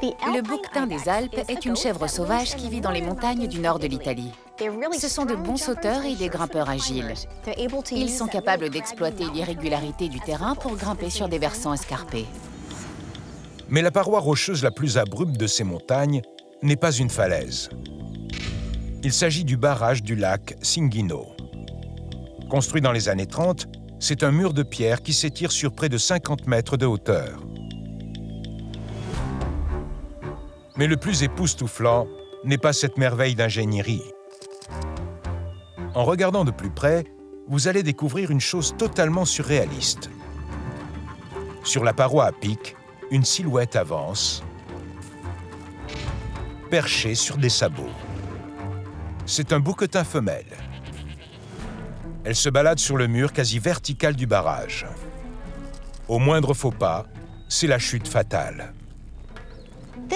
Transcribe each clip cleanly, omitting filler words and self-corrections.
Le bouquetin des Alpes est une chèvre sauvage qui vit dans les montagnes du nord de l'Italie. Ce sont de bons sauteurs et des grimpeurs agiles. Ils sont capables d'exploiter l'irrégularité du terrain pour grimper sur des versants escarpés. Mais la paroi rocheuse la plus abrupte de ces montagnes n'est pas une falaise. Il s'agit du barrage du lac Cinghino. Construit dans les années 30, c'est un mur de pierre qui s'étire sur près de 50 mètres de hauteur. Mais le plus époustouflant n'est pas cette merveille d'ingénierie. En regardant de plus près, vous allez découvrir une chose totalement surréaliste. Sur la paroi à pic, une silhouette avance, perchée sur des sabots. C'est un bouquetin femelle. Elle se balade sur le mur quasi vertical du barrage. Au moindre faux pas, c'est la chute fatale.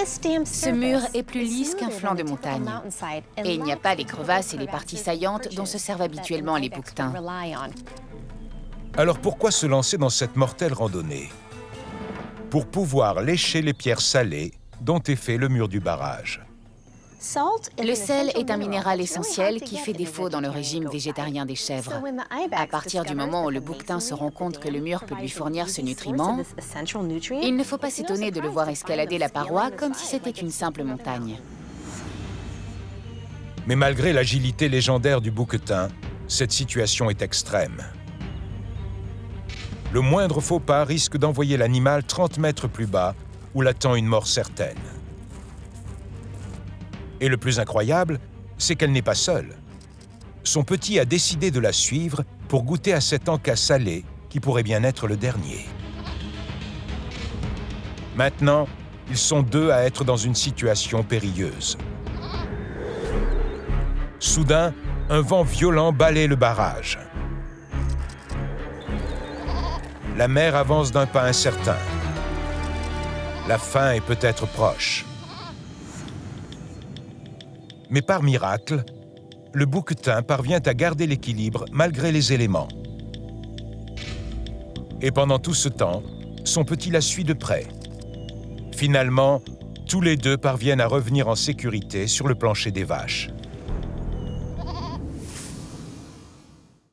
Ce mur est plus lisse qu'un flanc de montagne. Et il n'y a pas les crevasses et les parties saillantes dont se servent habituellement les bouquetins. Alors pourquoi se lancer dans cette mortelle randonnée? Pour pouvoir lécher les pierres salées dont est fait le mur du barrage. Le sel est un minéral essentiel qui fait défaut dans le régime végétarien des chèvres. À partir du moment où le bouquetin se rend compte que le mur peut lui fournir ce nutriment, il ne faut pas s'étonner de le voir escalader la paroi comme si c'était une simple montagne. Mais malgré l'agilité légendaire du bouquetin, cette situation est extrême. Le moindre faux pas risque d'envoyer l'animal 30 mètres plus bas, où l'attend une mort certaine. Et le plus incroyable, c'est qu'elle n'est pas seule. Son petit a décidé de la suivre pour goûter à cet encas salé qui pourrait bien être le dernier. Maintenant, ils sont deux à être dans une situation périlleuse. Soudain, un vent violent balaie le barrage. La mer avance d'un pas incertain. La fin est peut-être proche. Mais par miracle, le bouquetin parvient à garder l'équilibre malgré les éléments. Et pendant tout ce temps, son petit la suit de près. Finalement, tous les deux parviennent à revenir en sécurité sur le plancher des vaches.